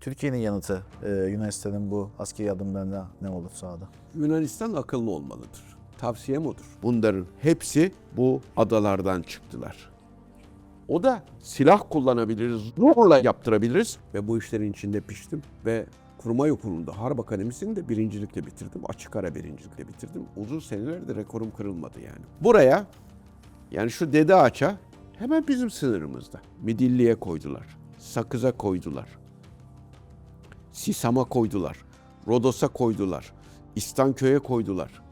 Türkiye'nin yanıtı Yunanistan'ın bu askeri adımlarına ne olur sahada? Yunanistan akıllı olmalıdır. Tavsiyem odur. Bunların hepsi bu adalardan çıktılar. O da silah kullanabiliriz, zorla yaptırabiliriz. Ve bu işlerin içinde piştim ve Kurmay Okulu'nda Harp Akademisi'ni de birincilikle bitirdim. Açık ara birincilikle bitirdim. Uzun senelerdir rekorum kırılmadı yani. Buraya, yani şu Dede Ağaç'a hemen bizim sınırımızda. Midilli'ye koydular, Sakız'a koydular, Sisam'a koydular, Rodos'a koydular, İstanköy'e koydular,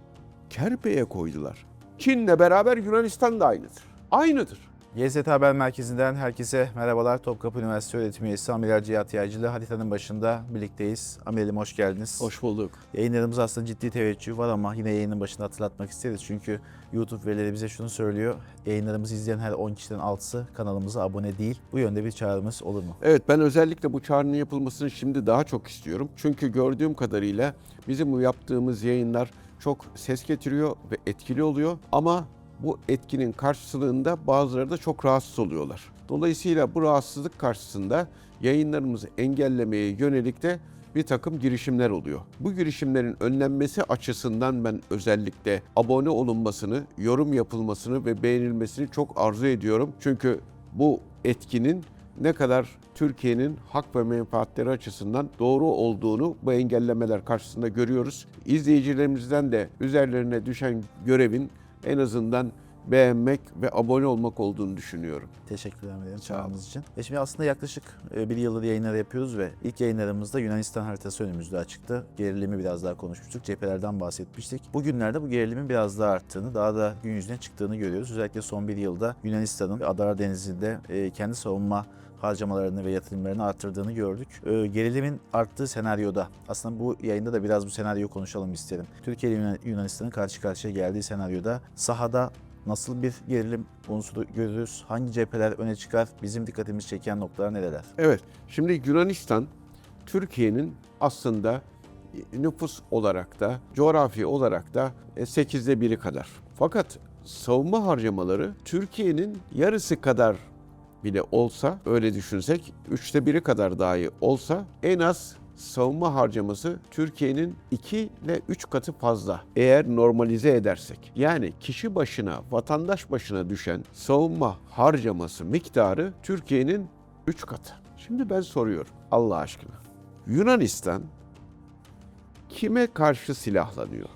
Kerpe'ye koydular. Çin'le beraber Yunanistan da aynıdır. Aynıdır. GZT Haber Merkezi'nden herkese merhabalar. Topkapı Üniversitesi öğretim üyesi Amiral Cihat Yaycılı haritanın başında birlikteyiz. Amiralim hoş geldiniz. Hoş bulduk. Yayınlarımız aslında ciddi teveccüh var ama yine yayının başında hatırlatmak isteriz. Çünkü YouTube verileri bize şunu söylüyor. Yayınlarımızı izleyen her 10 kişiden 6'sı kanalımıza abone değil. Bu yönde bir çağrımız olur mu? Evet, ben özellikle bu çağrının yapılmasını şimdi daha çok istiyorum. Çünkü gördüğüm kadarıyla bizim bu yaptığımız yayınlar çok ses getiriyor ve etkili oluyor. Ama bu etkinin karşılığında bazıları da çok rahatsız oluyorlar. Dolayısıyla bu rahatsızlık karşısında yayınlarımızı engellemeye yönelik de bir takım girişimler oluyor. Bu girişimlerin önlenmesi açısından ben özellikle abone olunmasını, yorum yapılmasını ve beğenilmesini çok arzu ediyorum. Çünkü bu etkinin ne kadar Türkiye'nin hak ve menfaatleri açısından doğru olduğunu bu engellemeler karşısında görüyoruz. İzleyicilerimizden de üzerlerine düşen görevin en azından beğenmek ve abone olmak olduğunu düşünüyorum. Teşekkürler ederim çağrınız için. Şimdi aslında yaklaşık bir yıldır yayınlar yapıyoruz ve ilk yayınlarımızda Yunanistan haritası önümüzde açıktı. Gerilimi biraz daha konuşmuştuk, cephelerden bahsetmiştik. Bugünlerde bu gerilimin biraz daha arttığını, daha da gün yüzüne çıktığını görüyoruz. Özellikle son bir yılda Yunanistan'ın Adalar Denizi'nde kendi savunma harcamalarını ve yatırımlarını arttırdığını gördük. Gerilimin arttığı senaryoda, aslında bu yayında da biraz bu senaryoyu konuşalım isterim. Türkiye ile Yunanistan'ın karşı karşıya geldiği senaryoda sahada nasıl bir gerilim unsuru görürüz? Hangi cepheler öne çıkar? Bizim dikkatimizi çeken noktalar nereler? Evet, şimdi Yunanistan, Türkiye'nin aslında nüfus olarak da, coğrafi olarak da 8'de 1'i kadar. Fakat savunma harcamaları Türkiye'nin yarısı kadar bile olsa, öyle düşünsek, 3'te 1'i kadar dahi olsa en az savunma harcaması Türkiye'nin 2 ile 3 katı fazla eğer normalize edersek. Yani kişi başına, vatandaş başına düşen savunma harcaması miktarı Türkiye'nin 3 katı. Şimdi ben soruyorum Allah aşkına. Yunanistan kime karşı silahlanıyor?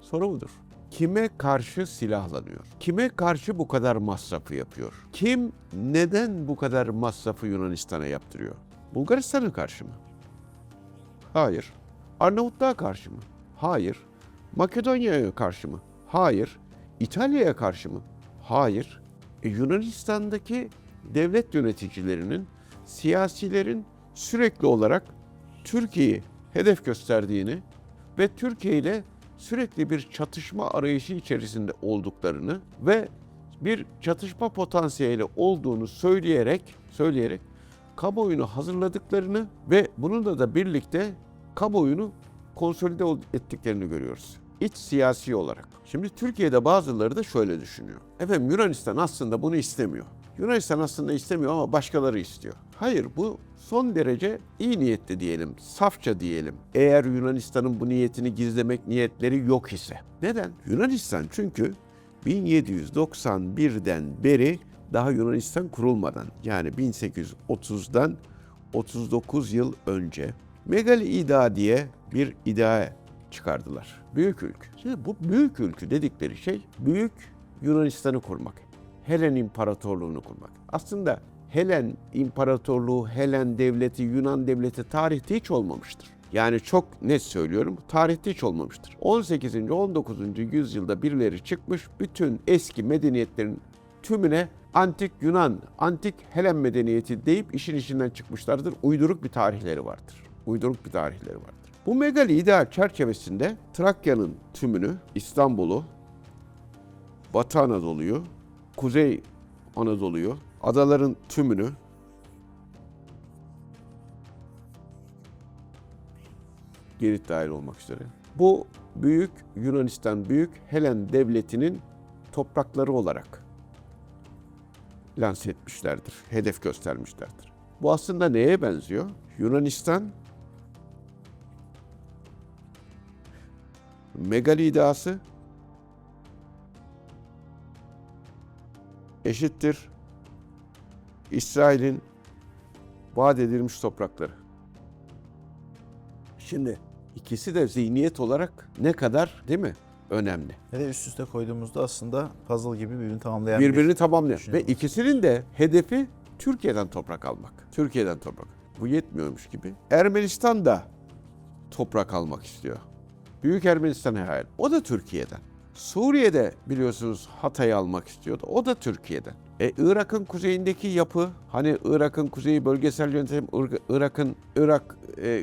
Soru budur. Kime karşı silahlanıyor? Kime karşı bu kadar masrafı yapıyor? Kim neden bu kadar masrafı Yunanistan'a yaptırıyor? Bulgaristan'a karşı mı? Hayır. Arnavutluğa karşı mı? Hayır. Makedonya'ya karşı mı? Hayır. İtalya'ya karşı mı? Hayır. Yunanistan'daki devlet yöneticilerinin, siyasilerin sürekli olarak Türkiye'yi hedef gösterdiğini ve Türkiye ile sürekli bir çatışma arayışı içerisinde olduklarını ve bir çatışma potansiyeli olduğunu söyleyerek kamuoyunu hazırladıklarını ve bununla da birlikte kamuoyunu konsolide ettiklerini görüyoruz. İç siyasi olarak. Şimdi Türkiye'de bazıları da şöyle düşünüyor. Efendim Yunanistan aslında bunu istemiyor. Yunanistan aslında istemiyor ama başkaları istiyor. Hayır, bu son derece iyi niyetli diyelim, safça diyelim. Eğer Yunanistan'ın bu niyetini gizlemek niyetleri yok ise. Neden? Yunanistan çünkü 1791'den beri daha Yunanistan kurulmadan, yani 1830'dan 39 yıl önce Megali İda diye bir iddia çıkardılar. Büyük ülkü. Şimdi bu büyük ülkü dedikleri şey büyük Yunanistan'ı kurmak. Helen İmparatorluğunu kurmak. Aslında Helen İmparatorluğu, Helen Devleti, Yunan Devleti tarihte hiç olmamıştır. Yani çok net söylüyorum, tarihte hiç olmamıştır. 18. 19. yüzyılda birileri çıkmış, bütün eski medeniyetlerin tümüne antik Yunan, antik Helen medeniyeti deyip işin içinden çıkmışlardır. Uyduruk bir tarihleri vardır. Uyduruk bir tarihleri vardır. Bu megali ideal çerçevesinde Trakya'nın tümünü, İstanbul'u, Batı Anadolu'yu, Kuzey Anadolu'yu, adaların tümünü, Girit dahil olmak üzere, bu büyük Yunanistan, büyük Helen Devleti'nin toprakları olarak lanse etmişlerdir, hedef göstermişlerdir. Bu aslında neye benziyor? Yunanistan Megali iddiası eşittir İsrail'in vaat edilmiş toprakları. Şimdi ikisi de zihniyet olarak ne kadar, değil mi? Önemli. Ve de üst üste koyduğumuzda aslında puzzle gibi birbirini tamamlayan Birbirini bir tamamlıyor. Ve düşünüyorum. ikisinin de hedefi Türkiye'den toprak almak. Türkiye'den toprak. Bu yetmiyormuş gibi. Ermenistan da toprak almak istiyor. Büyük Ermenistan hayal. O da Türkiye'den. Suriye'de biliyorsunuz Hatay'ı almak istiyordu. O da Türkiye'den. Irak'ın kuzeyindeki yapı, hani Irak'ın kuzeyi bölgesel yönetim, Irak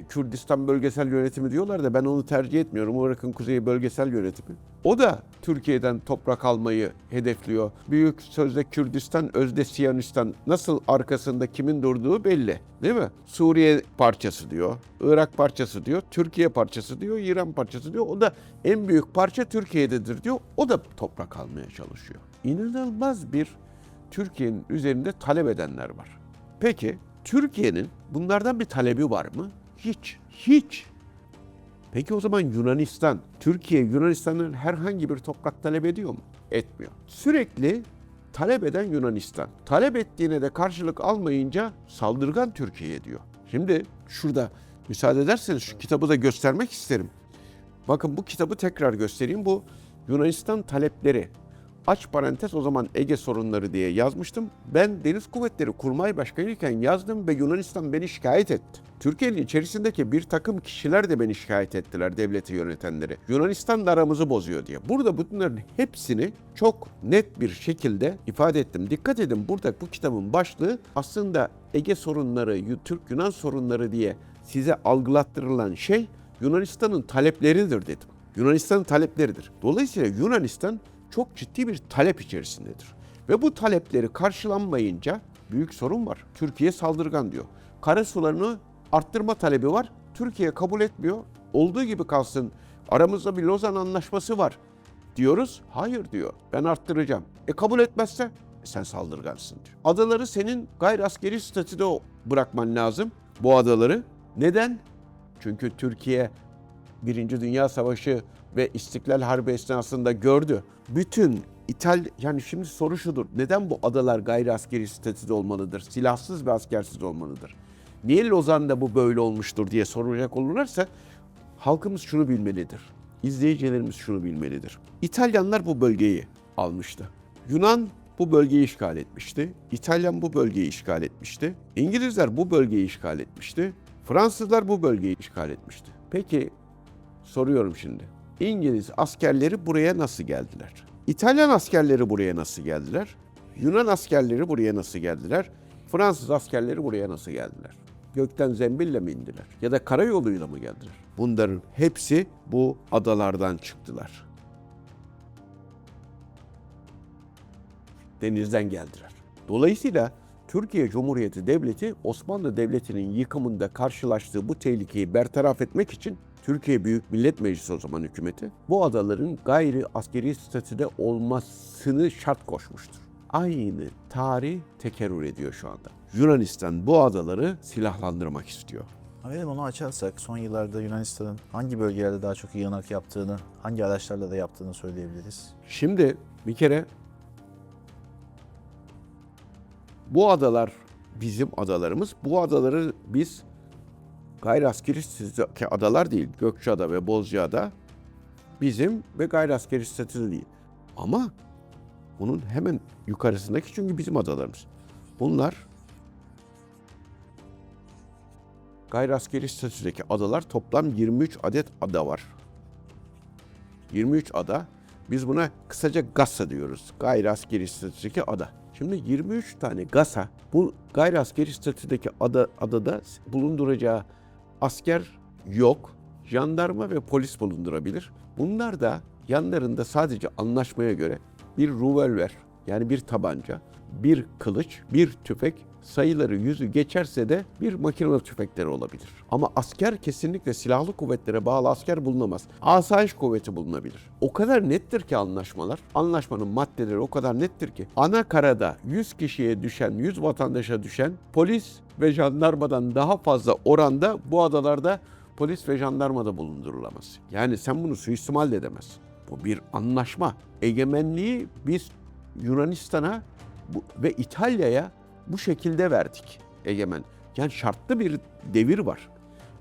Kürdistan bölgesel yönetimi diyorlar da ben onu tercih etmiyorum. Irak'ın kuzeyi bölgesel yönetimi. O da Türkiye'den toprak almayı hedefliyor. Büyük sözde Kürdistan, özde Siyonistan. Nasıl arkasında kimin durduğu belli, değil mi? Suriye parçası diyor, Irak parçası diyor, Türkiye parçası diyor, İran parçası diyor. O da en büyük parça Türkiye'dedir diyor. O da toprak almaya çalışıyor. İnanılmaz bir Türkiye'nin üzerinde talep edenler var. Peki Türkiye'nin bunlardan bir talebi var mı? Hiç. Peki o zaman Yunanistan, Türkiye Yunanistan'ın herhangi bir toprak talep ediyor mu? Etmiyor. Sürekli talep eden Yunanistan. Talep ettiğine de karşılık almayınca saldırgan Türkiye diyor. Şimdi şurada müsaade ederseniz şu kitabı da göstermek isterim. Bakın bu kitabı tekrar göstereyim. Bu Yunanistan talepleri. Aç parantez o zaman Ege sorunları diye yazmıştım. Ben Deniz Kuvvetleri Kurmay Başkanıyken yazdım ve Yunanistan beni şikayet etti. Türkiye'nin içerisindeki bir takım kişiler de beni şikayet ettiler, devleti yönetenleri. Yunanistan'la aramızı bozuyor diye. Burada bunların hepsini çok net bir şekilde ifade ettim. Dikkat edin, burada bu kitabın başlığı aslında Ege sorunları, Türk-Yunan sorunları diye size algılattırılan şey Yunanistan'ın talepleridir dedim. Yunanistan'ın talepleridir. Dolayısıyla Yunanistan çok ciddi bir talep içerisindedir. Ve bu talepleri karşılanmayınca büyük sorun var. Türkiye saldırgan diyor. Karasularını arttırma talebi var. Türkiye kabul etmiyor. Olduğu gibi kalsın. Aramızda bir Lozan Anlaşması var diyoruz. Hayır diyor. Ben arttıracağım. Kabul etmezse sen saldırgansın diyor. Adaları senin gayri askeri statüde bırakman lazım. Bu adaları. Neden? Çünkü Türkiye Birinci Dünya Savaşı ve İstiklal Harbi esnasında gördü. Bütün yani şimdi soru şudur. Neden bu adalar gayri askeri statüde olmalıdır? Silahsız ve askersiz olmalıdır. Niye Lozan'da bu böyle olmuştur diye soracak olurlarsa halkımız şunu bilmelidir. İzleyicilerimiz şunu bilmelidir. İtalyanlar bu bölgeyi almıştı. Yunan bu bölgeyi işgal etmişti. İtalyan bu bölgeyi işgal etmişti. İngilizler bu bölgeyi işgal etmişti. Fransızlar bu bölgeyi işgal etmişti. Peki soruyorum şimdi. İngiliz askerleri buraya nasıl geldiler? İtalyan askerleri buraya nasıl geldiler? Yunan askerleri buraya nasıl geldiler? Fransız askerleri buraya nasıl geldiler? Gökten zembille mi indiler? Ya da karayoluyla mı geldiler? Bunların hepsi bu adalardan çıktılar. Denizden geldiler. Dolayısıyla Türkiye Cumhuriyeti Devleti Osmanlı Devleti'nin yıkımında karşılaştığı bu tehlikeyi bertaraf etmek için Türkiye Büyük Millet Meclisi o zaman hükümeti bu adaların gayri askeri statüde olmasını şart koşmuştur. Aynı tarih tekerrür ediyor şu anda. Yunanistan bu adaları silahlandırmak istiyor. Haberim onu açarsak son yıllarda Yunanistan'ın hangi bölgelerde daha çok yanak yaptığını, hangi araçlarla da yaptığını söyleyebiliriz. Şimdi bir kere bu adalar bizim adalarımız. Bu adaları biz gayri askeri adalar değil. Gökçeada ve Bozcaada bizim ve gayri askeri statüde değil. Ama bunun hemen yukarısındaki çünkü bizim adalarımız. Bunlar gayri askeri statüdeki adalar, toplam 23 adet ada var. 23 ada. Biz buna kısaca GASA diyoruz. Gayri askeri statüdeki ada. Şimdi 23 tane GASA bu gayri askeri statüdeki adada bulunduracağı asker yok. Jandarma ve polis bulundurabilir. Bunlar da yanlarında sadece anlaşmaya göre bir revolver yani bir tabanca, bir kılıç, bir tüfek, sayıları 100'ü geçerse de bir makinalı tüfekleri olabilir. Ama asker kesinlikle silahlı kuvvetlere bağlı asker bulunamaz. Asayiş kuvveti bulunabilir. O kadar nettir ki anlaşmalar, anlaşmanın maddeleri o kadar nettir ki ana karada 100 kişiye düşen, 100 vatandaşa düşen polis ve jandarmadan daha fazla oranda bu adalarda polis ve jandarmada bulundurulamaz. Yani sen bunu suistimal de edemezsin. Bu bir anlaşma. Egemenliği biz Yunanistan'a ve İtalya'ya bu şekilde verdik egemen. Yani şartlı bir devir var.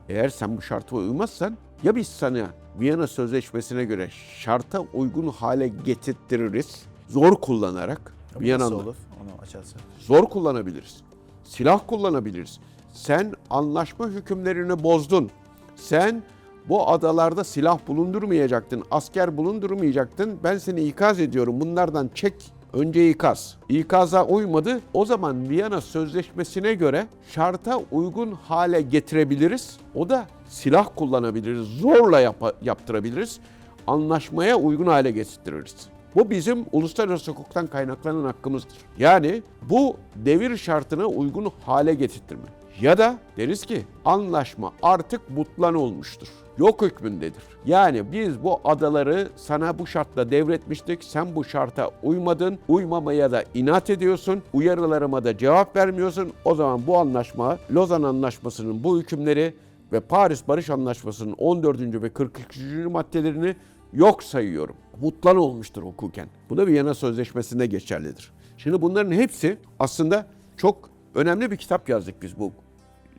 Eğer sen bu şarta uymazsan ya biz sana Viyana Sözleşmesi'ne göre şarta uygun hale getirtiriz, zor kullanarak. Bu nasıl olur? Onu açarsak. Zor kullanabiliriz. Silah kullanabiliriz. Sen anlaşma hükümlerini bozdun. Sen bu adalarda silah bulundurmayacaktın, asker bulundurmayacaktın. Ben seni ikaz ediyorum. Bunlardan çek, önce ikaz. İkaza uymadı. O zaman Viyana Sözleşmesi'ne göre şarta uygun hale getirebiliriz. O da silah kullanabiliriz, zorla yaptırabiliriz. Anlaşmaya uygun hale getiririz. Bu bizim uluslararası hukuktan kaynaklanan hakkımızdır. Yani bu devir şartına uygun hale getirtme. Ya da deriz ki anlaşma artık butlan olmuştur. Yok hükmündedir. Yani biz bu adaları sana bu şartla devretmiştik. Sen bu şarta uymadın. Uymamaya da inat ediyorsun. Uyarılarıma da cevap vermiyorsun. O zaman bu anlaşma, Lozan Anlaşması'nın bu hükümleri ve Paris Barış Anlaşması'nın 14. ve 42. maddelerini yok sayıyorum. Butlan olmuştur hukuken. Bu da Viyana Sözleşmesi'nde geçerlidir. Şimdi bunların hepsi aslında çok önemli bir kitap yazdık biz bu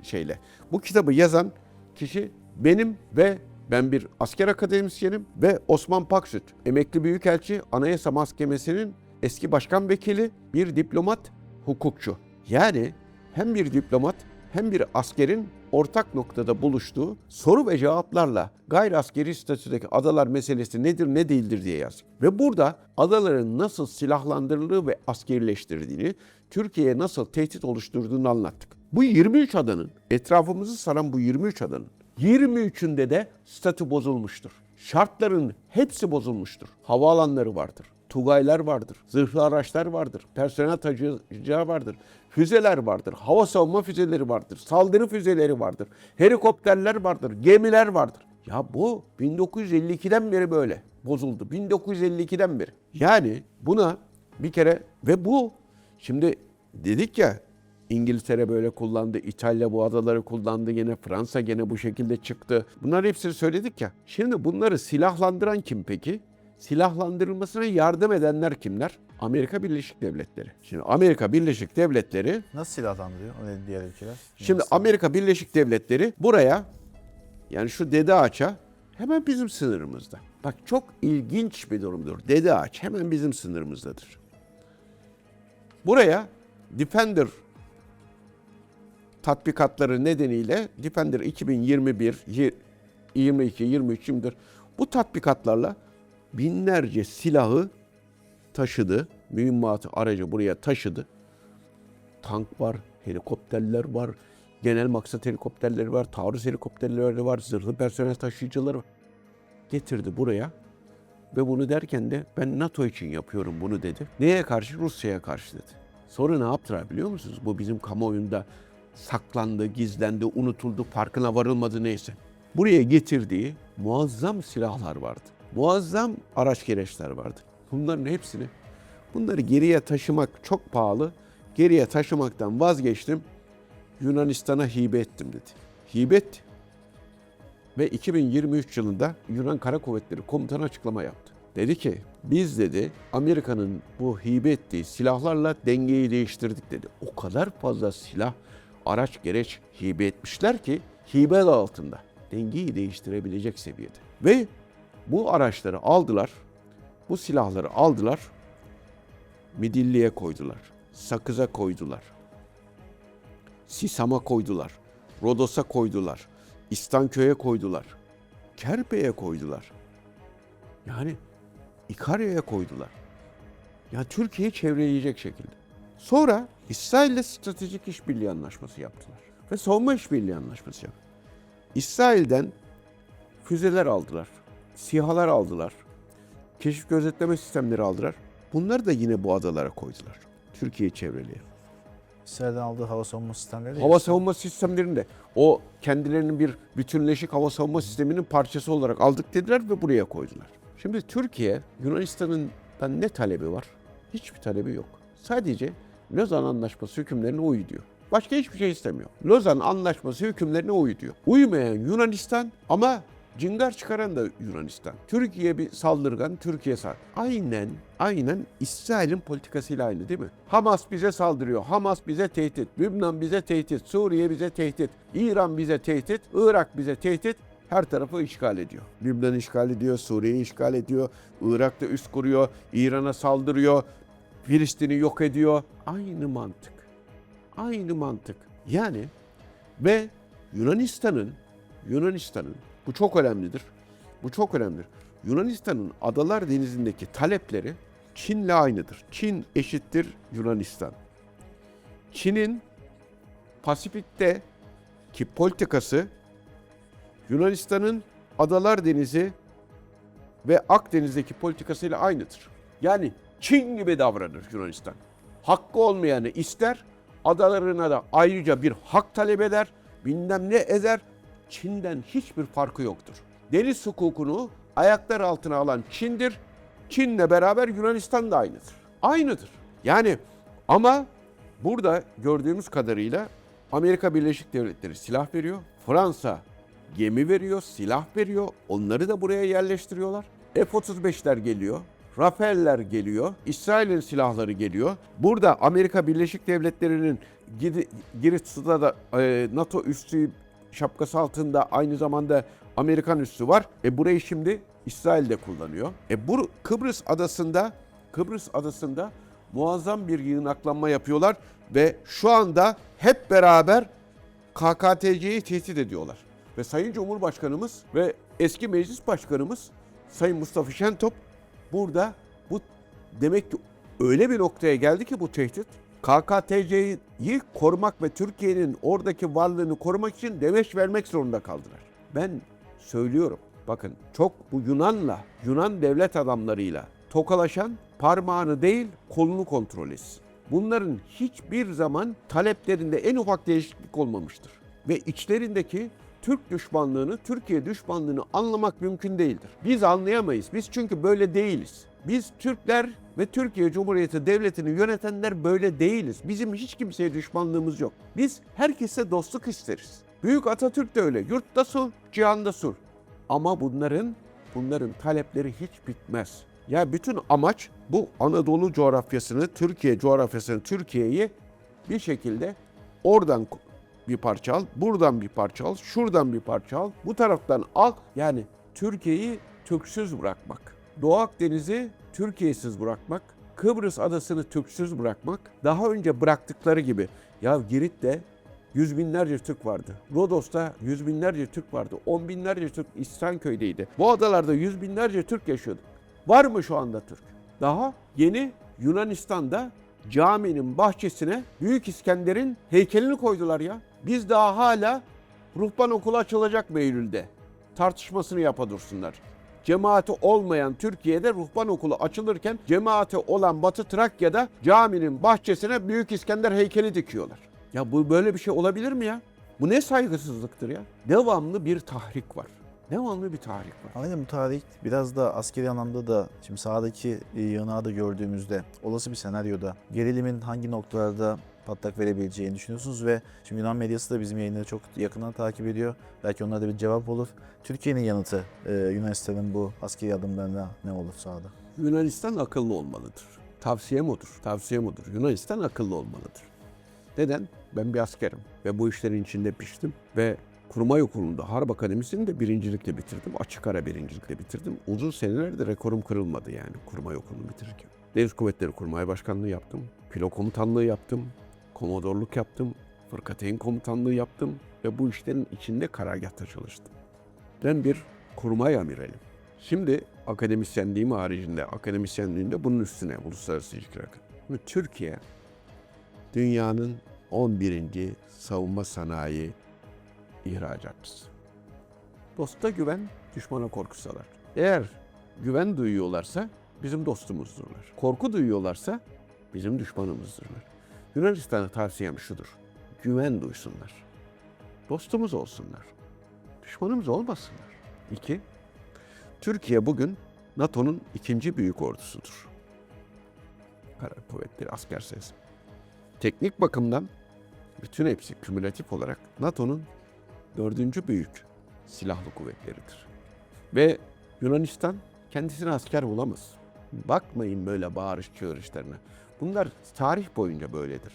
şeyle. Bu kitabı yazan kişi benim ve ben bir asker akademisyenim ve Osman Paksüt, emekli büyükelçi, Anayasa Mahkemesi'nin eski başkan vekili, bir diplomat, hukukçu. Yani hem bir diplomat hem bir askerin ortak noktada buluştuğu soru ve cevaplarla gayri askeri statüdeki adalar meselesi nedir ne değildir diye yazdık. Ve burada adaların nasıl silahlandırıldığı ve askerileştirdiğini, Türkiye'ye nasıl tehdit oluşturduğunu anlattık. Bu 23 adanın, etrafımızı saran bu 23 adanın 23'ünde de statü bozulmuştur. Şartların hepsi bozulmuştur. Havaalanları vardır, tugaylar vardır, zırhlı araçlar vardır, personel taşıyıcılar vardır, füzeler vardır, hava savunma füzeleri vardır, saldırı füzeleri vardır, helikopterler vardır, gemiler vardır. Ya bu 1952'den beri böyle bozuldu. 1952'den beri. Yani buna bir kere ve bu şimdi dedik ya İngiltere böyle kullandı, İtalya bu adaları kullandı, yine Fransa gene bu şekilde çıktı. Bunları hepsini söyledik ya. Şimdi bunları silahlandıran kim peki? Silahlandırılmasına yardım edenler kimler? Amerika Birleşik Devletleri. Şimdi Amerika Birleşik Devletleri... Nasıl silahlandırıyor o diğer ülkeler? Şimdi Amerika Birleşik Devletleri buraya, yani şu Dede Ağaç'a hemen bizim sınırımızda. Bak çok ilginç bir durumdur. Dede Ağaç hemen bizim sınırımızdadır. Buraya Defender tatbikatları nedeniyle Defender 2021, 22, 23, 24 bu tatbikatlarla binlerce silahı taşıdı. Mühimmatı, aracı buraya taşıdı. Tank var, helikopterler var, genel maksat helikopterleri var, taarruz helikopterleri var, zırhlı personel taşıyıcıları var. Getirdi buraya ve bunu derken de ben NATO için yapıyorum bunu dedi. Neye karşı? Rusya'ya karşı dedi. Sonra ne yaptılar biliyor musunuz? Bu bizim kamuoyunda saklandı, gizlendi, unutuldu, farkına varılmadı neyse. Buraya getirdiği muazzam silahlar vardı. Muazzam araç gereçler vardı. Bunları geriye taşımak çok pahalı. Geriye taşımaktan vazgeçtim. Yunanistan'a hibe ettim dedi. Hibe etti. Ve 2023 yılında Yunan Kara Kuvvetleri Komutanı açıklama yaptı. Dedi ki biz dedi Amerika'nın bu hibe ettiği silahlarla dengeyi değiştirdik dedi. O kadar fazla silah, araç, gereç hibe etmişler ki hibe adı altında. Dengeyi değiştirebilecek seviyede. Ve bu araçları aldılar, bu silahları aldılar, Midilli'ye koydular, Sakız'a koydular, Sisam'a koydular, Rodos'a koydular, İstanköy'e koydular, Kerpe'ye koydular. Yani İkarya'ya koydular. Yani Türkiye'yi çevreleyecek şekilde. Sonra İsrail'le stratejik işbirliği anlaşması yaptılar. Ve savunma işbirliği anlaşması yaptılar. İsrail'den füzeler aldılar, SİHA'lar aldılar, keşif gözetleme sistemleri aldılar. Bunları da yine bu adalara koydular. Türkiye'yi çevreleyen. İsrail'den aldığı hava savunma sistemleri. Hava savunma sistemlerinde o kendilerinin bir bütünleşik hava savunma sisteminin parçası olarak aldık dediler ve buraya koydular. Şimdi Türkiye Yunanistan'dan ne talebi var? Hiçbir talebi yok. Sadece Lozan Anlaşması hükümlerine uy diyor. Başka hiçbir şey istemiyor. Lozan Anlaşması hükümlerine uy diyor. Uymayan Yunanistan ama cıngar çıkaran da Yunanistan. Türkiye bir saldırgan, Türkiye aynen İsrail'in politikasıyla aynı değil mi? Hamas bize saldırıyor, Hamas bize tehdit, Lübnan bize tehdit, Suriye bize tehdit, İran bize tehdit, Irak bize tehdit. Her tarafı işgal ediyor. Lübnan'ı işgal ediyor, Suriye'yi işgal ediyor, Irak'ta üs kuruyor, İran'a saldırıyor, Filistin'i yok ediyor. Aynı mantık. Aynı mantık. Yani ve Yunanistan'ın bu çok önemlidir. Bu çok önemlidir. Yunanistan'ın Adalar Denizi'ndeki talepleri Çin'le aynıdır. Çin eşittir Yunanistan. Çin'in Pasifik'teki politikası Yunanistan'ın Adalar Denizi ve Akdeniz'deki politikasıyla aynıdır. Yani Çin gibi davranır Yunanistan. Hakkı olmayanı ister, adalarına da ayrıca bir hak talep eder, bilmem ne eder. Çin'den hiçbir farkı yoktur. Deniz hukukunu ayaklar altına alan Çin'dir. Çin'le beraber Yunanistan da aynıdır. Aynıdır. Yani ama burada gördüğümüz kadarıyla Amerika Birleşik Devletleri silah veriyor. Fransa gemi veriyor, silah veriyor. Onları da buraya yerleştiriyorlar. F-35'ler geliyor. Rafale'ler geliyor. İsrail'in silahları geliyor. Burada Amerika Birleşik Devletleri'nin Girit'te da NATO üssü şapkası altında aynı zamanda Amerikan üssü var. Burayı şimdi İsrail de kullanıyor. Bu Kıbrıs adasında muazzam bir yığınaklanma yapıyorlar ve şu anda hep beraber KKTC'yi tehdit ediyorlar. Ve Sayın Cumhurbaşkanımız ve eski meclis başkanımız Sayın Mustafa Şentop burada bu demek ki öyle bir noktaya geldi ki bu tehdit KKTC'yi korumak ve Türkiye'nin oradaki varlığını korumak için demeç vermek zorunda kaldılar. Ben söylüyorum bakın çok bu Yunan devlet adamlarıyla tokalaşan parmağını değil kolunu kontrol etsin. Bunların hiçbir zaman taleplerinde en ufak değişiklik olmamıştır. Ve içlerindeki Türk düşmanlığını, Türkiye düşmanlığını anlamak mümkün değildir. Biz anlayamayız. Biz çünkü böyle değiliz. Biz Türkler ve Türkiye Cumhuriyeti Devleti'ni yönetenler böyle değiliz. Bizim hiç kimseye düşmanlığımız yok. Biz herkese dostluk isteriz. Büyük Atatürk de öyle. Yurtta sulh, cihanda sulh. Ama bunların talepleri hiç bitmez. Ya bütün amaç bu Anadolu coğrafyasını, Türkiye coğrafyasını, Türkiye'yi bir şekilde oradan bir parça al, buradan bir parça al, şuradan bir parça al, bu taraftan al. Yani Türkiye'yi Türksüz bırakmak, Doğu Akdeniz'i Türkiye'siz bırakmak, Kıbrıs adasını Türksüz bırakmak, daha önce bıraktıkları gibi. Ya Girit'te yüz binlerce Türk vardı. Rodos'ta yüz binlerce Türk vardı. 10 binlerce Türk İhsanköy'deydi. Bu adalarda yüz binlerce Türk yaşıyordu. Var mı şu anda Türk? Daha yeni Yunanistan'da caminin bahçesine Büyük İskender'in heykelini koydular ya. Biz daha hala ruhban okulu açılacak mı Eylül'de? Tartışmasını yapa dursunlar. Cemaati olmayan Türkiye'de ruhban okulu açılırken cemaati olan Batı Trakya'da caminin bahçesine Büyük İskender heykeli dikiyorlar. Ya bu böyle bir şey olabilir mi ya? Bu ne saygısızlıktır ya? Devamlı bir tahrik var. Devamlı bir tahrik var. Aynen bu tarih biraz da askeri anlamda da şimdi sahadaki yığınağı da gördüğümüzde olası bir senaryoda gerilimin hangi noktalarda patlak verebileceğini düşünüyorsunuz ve şimdi Yunan medyası da bizim yayınları çok yakından takip ediyor. Belki onlara da bir cevap olur. Türkiye'nin yanıtı Yunanistan'ın bu askeri adımlarına ne olur sahada? Yunanistan akıllı olmalıdır. Tavsiyem odur. Yunanistan akıllı olmalıdır. Neden? Ben bir askerim ve bu işlerin içinde piştim ve Kurmay Okulu'nda Harp Akademisi'ni de birincilikle bitirdim. Açık ara birincilikle bitirdim. Uzun senelerde rekorum kırılmadı yani Kurmay Okulu'nu bitirirken. Deniz Kuvvetleri Kurmay Başkanlığı yaptım. Filo komutanlığı yaptım. Komodorluk yaptım. Fırkateyn komutanlığı yaptım. Ve bu işlerin içinde karargâhta çalıştım. Ben bir kurmay amiralim. Şimdi akademisyenliğinde bunun üstüne uluslararası ilişkiler. Türkiye dünyanın 11. savunma sanayi ihracatçısı. Dosta güven, düşmana korku salar. Eğer güven duyuyorlarsa bizim dostumuzdurlar. Korku duyuyorlarsa bizim düşmanımızdırlar. Yunanistan'a tavsiyem şudur. Güven duysunlar. Dostumuz olsunlar. Düşmanımız olmasınlar. 2. Türkiye bugün NATO'nun 2. büyük ordusudur. Kara kuvvetleri, asker sayısı. Teknik bakımdan bütün hepsi kümülatif olarak NATO'nun 4. büyük silahlı kuvvetleridir. Ve Yunanistan kendisine asker bulamaz. Bakmayın böyle bağırış çığırışlarına. Bunlar tarih boyunca böyledir.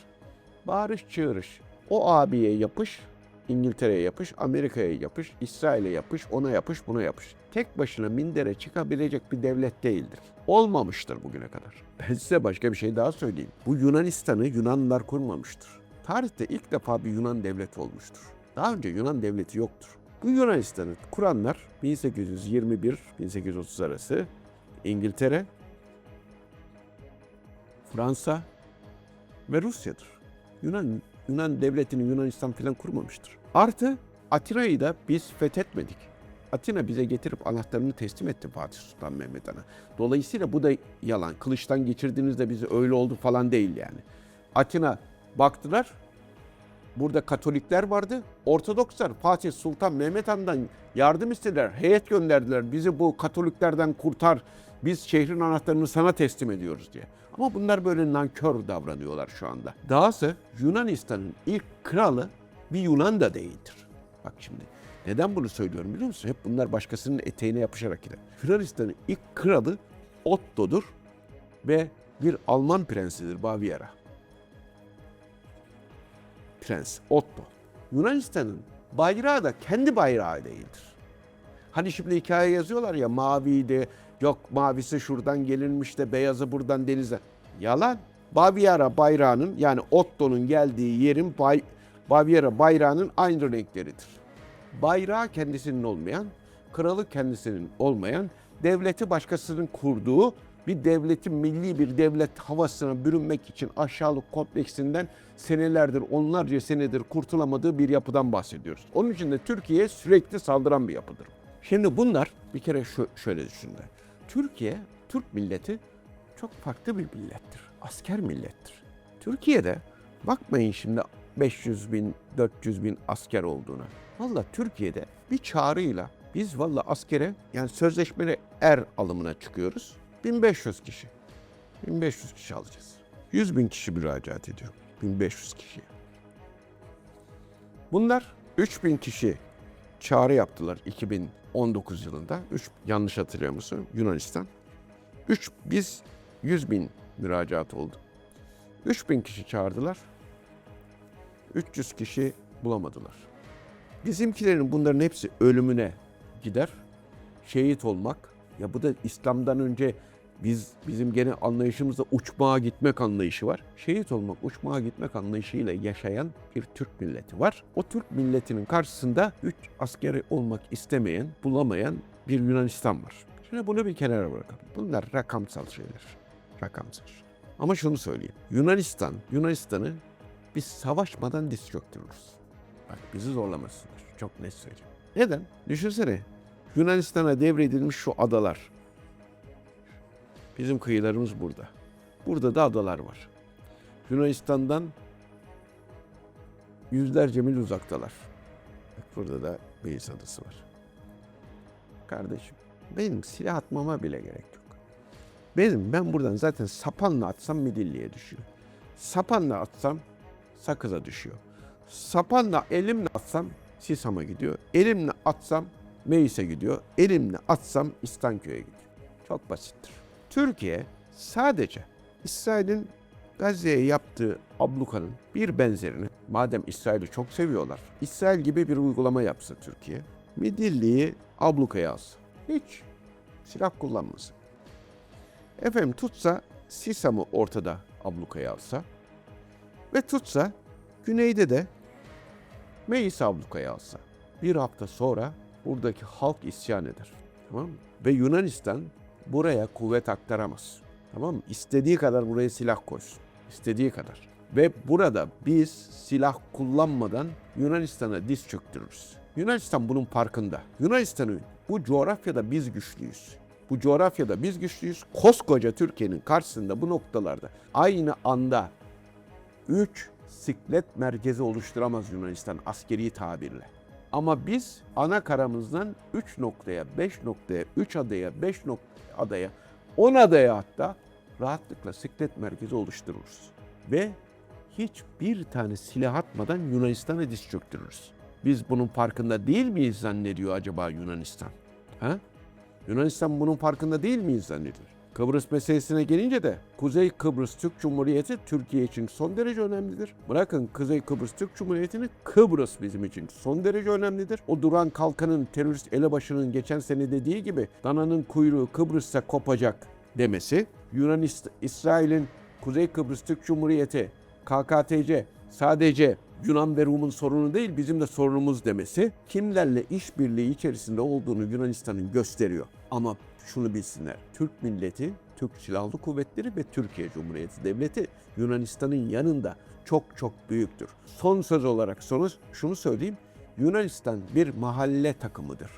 Bağırış çığırış. O abiye yapış, İngiltere'ye yapış, Amerika'ya yapış, İsrail'e yapış, ona yapış, buna yapış. Tek başına mindere çıkabilecek bir devlet değildir. Olmamıştır bugüne kadar. Ben size başka bir şey daha söyleyeyim. Bu Yunanistan'ı Yunanlılar kurmamıştır. Tarihte ilk defa bir Yunan devleti olmuştur. Daha önce Yunan devleti yoktur. Bu Yunanistan'ı kuranlar 1821-1830 arası İngiltere, Fransa ve Rusya'dır. Yunan devletini Yunanistan falan kurmamıştır. Artı Atina'yı da biz fethetmedik. Atina bize getirip anahtarını teslim etti Fatih Sultan Mehmet Han'a. Dolayısıyla bu da yalan. Kılıçtan geçirdiğinizde bizi öyle oldu falan değil yani. Atina baktılar, burada Katolikler vardı. Ortodokslar Fatih Sultan Mehmet Han'dan yardım istediler. Heyet gönderdiler. Bizi bu Katoliklerden kurtar. Biz şehrin anahtarını sana teslim ediyoruz diye. Ama bunlar böyle nankör davranıyorlar şu anda. Dahası Yunanistan'ın ilk kralı bir Yunan da değildir. Bak şimdi neden bunu söylüyorum biliyor musun? Hep bunlar başkasının eteğine yapışarak gider. Yunanistan'ın ilk kralı Otto'dur ve bir Alman prensidir Baviera. Prens Otto. Yunanistan'ın bayrağı da kendi bayrağı değildir. Hani şimdi hikaye yazıyorlar ya maviydi, yok mavisi şuradan gelinmiş de beyazı buradan denize. Yalan. Baviera bayrağının yani Otto'nun geldiği yerin Baviera bayrağının aynı renkleridir. Bayrağı kendisinin olmayan, kralı kendisinin olmayan, devleti başkasının kurduğu bir devletin milli bir devlet havasına bürünmek için aşağılık kompleksinden senelerdir, onlarca senedir kurtulamadığı bir yapıdan bahsediyoruz. Onun için de Türkiye'ye sürekli saldıran bir yapıdır. Şimdi bunlar bir kere şöyle düşünler. Türkiye, Türk milleti çok farklı bir millettir. Asker millettir. Türkiye'de bakmayın şimdi 500 bin, 400 bin asker olduğuna. Valla Türkiye'de bir çağrıyla biz valla askere yani sözleşmeli alımına çıkıyoruz. 1500 kişi. 1500 kişi alacağız. 100 bin kişi müracaat ediyor. 1500 kişiye. Bunlar 3000 kişi çağrı yaptılar 2019 yılında. Yanlış hatırlıyor musun? Yunanistan. Biz 100 bin müracaat oldu. 3000 kişi çağırdılar. 300 kişi bulamadılar. Bizimkilerin bunların hepsi ölümüne gider. Şehit olmak. Ya bu da İslam'dan önce bizim gene anlayışımızda uçmağa gitmek anlayışı var. Şehit olmak, uçmağa gitmek anlayışıyla yaşayan bir Türk milleti var. O Türk milletinin karşısında 3 askeri olmak istemeyen, bulamayan bir Yunanistan var. Şimdi bunu bir kenara bırakalım. Bunlar rakamsal şeyler. Rakamsal. Ama şunu söyleyeyim. Yunanistan'ı biz savaşmadan diz çöktürürüz. Bak bizi zorlamasınlar. Çok net söyleyeyim. Neden? Düşünsene. Yunanistan'a devredilmiş şu adalar. Bizim kıyılarımız burada. Burada da adalar var. Yunanistan'dan yüzlerce mil uzaktalar. Bak burada da Meis Adası var. Kardeşim benim silah atmama bile gerek yok. Ben buradan zaten sapanla atsam Midilli'ye düşüyor. Sapanla atsam Sakız'a düşüyor. Sapanla elimle atsam Sisam'a gidiyor. Elimle atsam Meis'e gidiyor. Elimle atsam İstanköy'e gidiyor. Çok basittir. Türkiye sadece İsrail'in Gazze'ye yaptığı ablukanın bir benzerini, madem İsrail'i çok seviyorlar, İsrail gibi bir uygulama yapsa Türkiye, Midilli'yi ablukaya alsa, hiç silah kullanmasın. Efendim tutsa Sisam'ı ortada ablukaya alsa ve tutsa güneyde de Meis ablukaya alsa, bir hafta sonra buradaki halk isyan eder. Tamam mı? Ve Yunanistan buraya kuvvet aktaramaz. Tamam mı? İstediği kadar buraya silah koysun. İstediği kadar. Ve burada biz silah kullanmadan Yunanistan'a diz çöktürürüz. Yunanistan bunun farkında. Yunanistan'ın bu coğrafyada biz güçlüyüz. Bu coğrafyada biz güçlüyüz. Koskoca Türkiye'nin karşısında bu noktalarda aynı anda 3 siklet merkezi oluşturamaz Yunanistan askeri tabirle. Ama biz ana karamızdan 3 noktaya, 5 noktaya, 3 adaya, 5 adaya, 10 adaya hatta rahatlıkla siklet merkezi oluştururuz. Ve hiçbir tane silah atmadan Yunanistan'a diz çöktürürüz. Biz bunun farkında değil miyiz zannediyor acaba Yunanistan? Ha? Yunanistan bunun farkında değil miyiz zannediyor? Kıbrıs meselesine gelince de Kuzey Kıbrıs Türk Cumhuriyeti Türkiye için son derece önemlidir. Bırakın Kuzey Kıbrıs Türk Cumhuriyeti'ni, Kıbrıs bizim için son derece önemlidir. O duran kalkanın terörist elebaşının geçen sene dediği gibi dananın kuyruğu Kıbrıs'ta kopacak demesi, İsrail'in Kuzey Kıbrıs Türk Cumhuriyeti, KKTC sadece Yunan ve Rum'un sorunu değil bizim de sorunumuz demesi kimlerle işbirliği içerisinde olduğunu Yunanistan'ın gösteriyor. Ama şunu bilsinler, Türk milleti, Türk Silahlı Kuvvetleri ve Türkiye Cumhuriyeti Devleti Yunanistan'ın yanında çok çok büyüktür. Son söz olarak şunu söyleyeyim, Yunanistan bir mahalle takımıdır.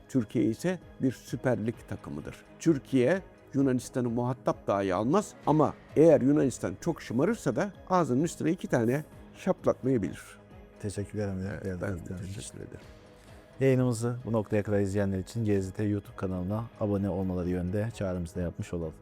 Türkiye ise bir Süper Lig takımıdır. Türkiye Yunanistan'ı muhatap dahi almaz ama eğer Yunanistan çok şımarırsa da ağzının üstüne 2 tane şaplatmayabilir. Teşekkürler Emre. Ben teşekkür ederim. Yayınımızı bu noktaya kadar izleyenler için GZT YouTube kanalına abone olmaları yönünde çağrımızı da yapmış olalım.